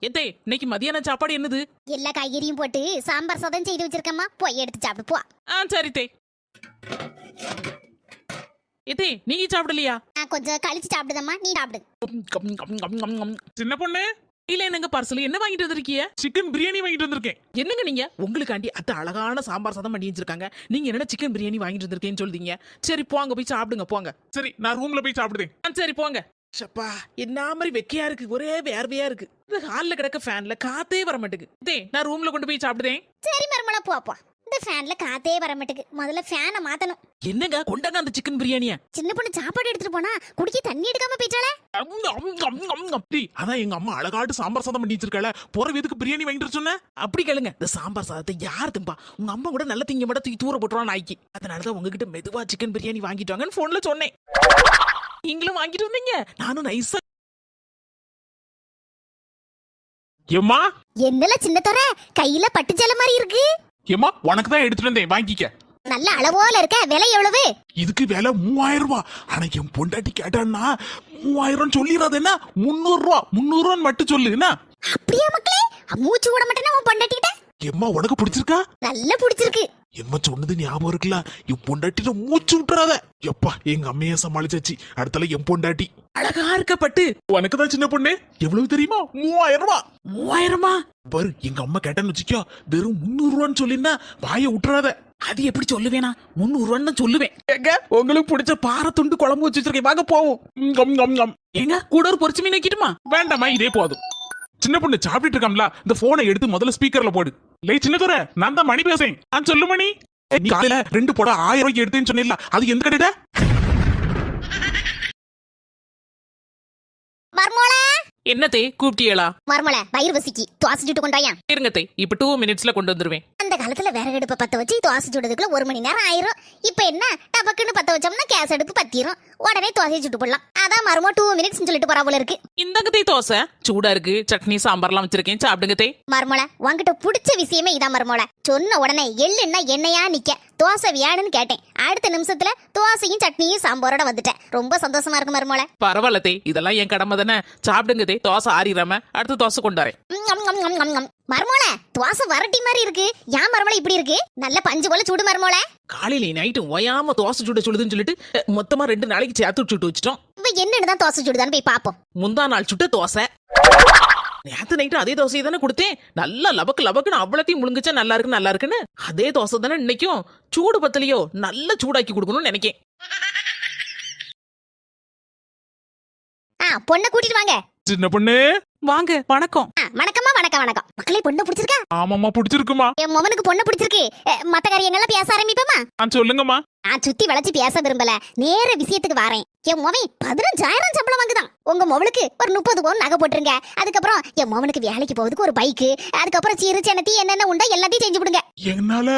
எதே இன்னைக்கு மதியான சாப்பாடு என்னது? எல்லா காய்கறியும் போட்டு சாம்பார் சாதம் செய்து வச்சிருக்கம்மா, போய் எடுத்து சாப்பிடு போ. சரி தே. எதே நீங்க சாப்பிடலையா? கொஞ்சம் கழிச்சு சாப்பிடுதம்மா, நீ சாப்பிடு. சின்ன பொண்ணு இல்ல என்னங்க பார்சல் என்ன வாங்கிட்டு வந்திருக்கீங்க? சிக்கன் பிரியாணி வாங்கிட்டு வந்திருக்கேன். என்னங்க நீங்க உங்களுக்காண்டி அத்த அழகான சாம்பார் சாதம் பண்ணி வச்சிருக்காங்க, நீங்க என்ன சிக்கன் பிரியாணி வாங்கிட்டு வந்திருக்கேன்னு சொல்றீங்க? சரி போங்க போய் சாப்பிடுங்க போங்க. சரி நான் ரூம்ல போய் சாப்பிடுதேன். சரி போங்க. சப்பா என்ன மாதிரி வெக்கையா இருக்கு, ஒரே வேர்வையா இருக்கு. இந்த ஹால்ல கிடக்க ஃபேன்ல காத்தே வர மாட்டேங்குது. நான் ரூம்ல கொண்டு போய் சாப்பிடுதேன். சரி மருமலா போப்பா, இந்த ஃபேன்ல காத்தே வர மாட்டேங்குது, முதல்ல ஃபேனை மாத்தணும். என்னங்க கொண்டாங்க அந்த சிக்கன் பிரியாணியா? சின்ன பொண்ணு சாப்பாடு எடுத்துட்டு போனா குடிக்க தண்ணி எடுக்காம போயிட்டாளே. அதான் எங்க அம்மா அழகாட்டு சாம்பார் சாதம் பண்ணி வச்சிருக்காள, போற எதுக்கு பிரியாணி வாங்கிட்டு சொன்ன? அப்படி கேளுங்க, இந்த சாம்பார் சாதத்தை யார் திம்பா? உங்க அம்மா கூட நல்ல திங்க மட்டும் தூக்கி தூர போட்டுருவா நாய்க்கு. அதனாலதான் உங்ககிட்ட மெதுவா சிக்கன் பிரியாணி வாங்கிட்டு வாங்கன்னு போன்ல சொன்னேன். நீங்களும் வாங்கிட்டு வந்தீங்க, நானும் நைஸா. ஏம்மா என்னல சின்ன தர கையில பட்டுச்சேல மாதிரி இருக்கு. ஏம்மா உனக்கு தான் எடுத்துட்டு வந்தேன், வாங்கிக்க. நல்ல அளவோல இருக்க, விலை எவ்வளவு? இதுக்கு விலை 3000 ரூபாய். ஆனா என் பொண்டாட்டி கேட்டான்னா 3000 சொல்லிடாது, என்ன 300 ரூபாய் 300 மட்டும் சொல்லு என்ன? அப்படியே மக்களே, மூச்சு விட மாட்டேன்னா உன் பொண்டாட்டிட்ட. எம்மா உனக்கு பிடிச்சிருக்கா? நல்லா பிடிச்சிருக்கு. எம்மா சொன்னது ஞாபகம் இருக்குல்ல, என் பொண்டாட்டிட்ட மூச்சு விட்டுறாத. எப்பா எங்க அம்மைய சமாளிச்சாச்சு, அடுத்தால என் பொண்டாட்டி அழகா இருக்க பட்டு. உனக்கு தான் சின்ன பொண்ணு, எவ்வளவு தெரியுமா? 3000 ரூபாய். 3000 பாரு எங்க அம்மா கேட்டான்னு வச்சுக்கோ, வெறும் 300 ரூபான்னு சொல்லினா வாயை விட்டுறாத. அது எப்படி சொல்லுவேனா? 300 ரூபான்னு சொல்லுவேன். எங்க உங்களுக்கு பிடிச்ச பாறை துண்டு குழம்பு வச்சு வச்சிருக்கேன், வாங்க போவோம். எங்க கூட ஒரு பொரிச்சு மீன் வைக்கட்டுமா? வேண்டாமா, இதே போதும். சின்ன பொண்ணு சாப்பிட்டு இருக்கோம்ல, இந்த போனை எடுத்து முதல்ல ஸ்பீக்கர்ல போடு. லே சின்ன துறை, நான் தான் மணி பேசேன். சொல்லு மணி, நீ காலையில 2 போட 1000 ரூபாய்க்கு எடுத்தேன்னு சொன்னில்ல, அது எந்த கடையில? மர்மோளா, என்னத்தே கூப்பிட்டியலா? மர்மோளா வயிறு வசிக்கி தோசை சுட்டு கொண்டாயா. இருங்கத்தே, இப்ப 2 மினிட்ஸ்ல கொண்டு வந்துருவேன். அந்த காலத்துல விறகு அடுப்பை பத்த வச்சு தோசை சுடுறதுக்குள்ள 1 மணி நேரம் ஆயிரும். இப்ப என்ன, டபக்குன்னு பத்த வச்சோம்னா கேஸ் அடுப்பு பத்திரும், உடனே தோசையை சுட்டு போடலாம். அதான் மர்மோ 2 மினிட்ஸ் சொல்லிட்டு போறா போல இருக்கு. இந்தங்கத்தே தோசை சூடா இருக்கு, சட்னி சாம்பார்லாம் வச்சிருக்கேன், சாப்பிடுங்கத்தே. மர்மோளா உன்கிட்ட பிடிச்ச விஷயமே இதான் மர்மோளா. சொன்ன உடனே எள்ளுன்னா என்னையா நிக்க தோசை வியானுன்னு கேட்டேன், அடுத்த நிமிஷத்துல தோசையும் சட்னியும் சாம்பாரோட வந்துட்டேன். ரொம்ப சந்தோஷமா இருக்கு மர்மோளா. பரவாயில்லத்தே, இதெல்லாம் என் கடமை தானே. சாப்பிடுங்கத்தே, தோசை ஆறிடாம அடுத்த தோசை கொண்டாரேன். மர்மோளா தோசை வரட்டி மாதிரி இருக்கு, ஏன் மர்மோளா இப்படி இருக்கு? நல்ல பஞ்சு போல சூடு மர்மோளா. காலையில நைட்டு ஓயாம தோசை சுட சொல்லுதுன்னு சொல்லிட்டு மொத்தமா 2 நாளைக்கு சேர்த்து சுட்டு வச்சிட்டோம். இப்ப என்னன்னு தோசை சுடுதான்னு போய் பாப்போம். முந்தா நாள் சுட்ட தோசை, நேத்து நைட்டு அதே தோசையை தானே கொடுத்தேன். நல்லா லபக்கு லபக்குன்னு அவ்வளத்தையும் முழுங்குச்சா நல்லா இருக்குன்னு அதே தோசை தானே இன்னைக்கும். சூடு பத்தலையோ, நல்ல சூடாக்கி கொடுக்கணும்னு நினைக்கேன். பொண்ணை கூட்டிட்டு வாங்க. சின்ன பொண்ணு வாங்க. வணக்கம். வணக்கம்மா. வணக்கம். மக்களே பொண்ணு பிடிச்சிருக்கா? ஆமாம்மா பிடிச்சிருக்குமா. என் மொமனுக்கு பொண்ணு பிடிச்சிருக்கு. மத்த காரியங்கள்லாம் பேச ஆரம்பிப்போமா? சொல்லுங்கம்மா. நான் சுத்தி வளைச்சு பேச விரும்பல, நேர விஷயத்துக்கு வரேன். என் மொவன் 15000 சம்பளம் வாங்குதான். உங்க மொவனுக்கு ஒரு 30 பவுன் நகை போட்டுருங்க. அதுக்கப்புறம் என் மொவனுக்கு வேலைக்கு போறதுக்கு ஒரு பைக்கு, அதுக்கப்புறம் சீரு சனத்தி என்னென்ன உண்டோ எல்லாத்தையும் செஞ்சு விடுங்க. என்னால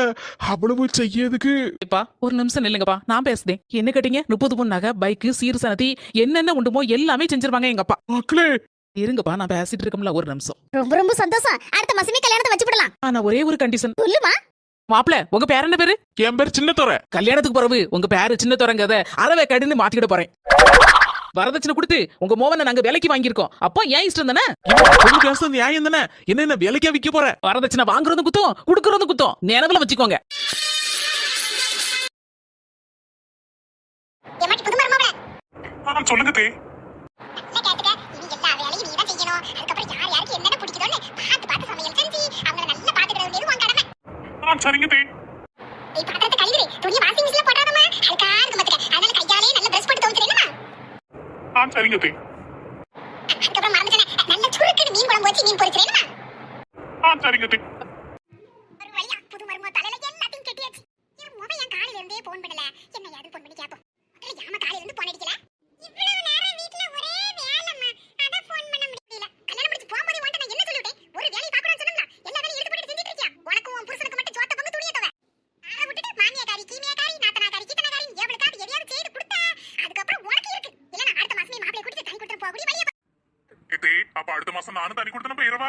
அவ்வளவு செய்யறதுக்கு. இப்பா ஒரு நிமிஷம் நில்லுங்கப்பா, நான் பேசுதேன். என்ன கேட்டீங்க? 30 பவுன் நகை, பைக்கு, சீரு சனத்தி என்னென்ன உண்டுமோ எல்லாமே செஞ்சிருவாங்க எங்க அப்பா. மக்களே இருங்கப்பா, நான் பேசிட்டு இருக்கோம்ல, ஒரு நிமிஷம். ரொம்ப சந்தோஷம். அடுத்த மாசமே கல்யாணத்தை வச்சு விடலாம். ஆனா ஒரே ஒரு கண்டிஷன். சொல்லுமா. மாப்பிள, உங்க பேர் என்ன பேரு? என் பேர் சின்ன துறை. கல்யாணத்துக்கு பிறகு உங்க பேரு சின்ன துறைங்கத அறவே கடிந்து மாத்திக்கிட போறேன். வரதட்சணை கொடுத்து உங்க மோவனை நாங்க விலைக்கு வாங்கியிருக்கோம். அப்பா ஏன் இஷ்டம் தானே? பேசுறது நியாயம் தானே? என்ன விலைக்கா விற்க போற? வரதட்சணை வாங்குறதும் குத்தம், கொடுக்கறதும் குத்தம். நினைவுல வச்சுக்கோங்க. சொல்லுங்க தே. சரிங்க தே. சரிங்க தே. சரிங்க தே. அப்ப அடுத்த மாசம் நானும் தனி கொடுத்தன போயிரவா?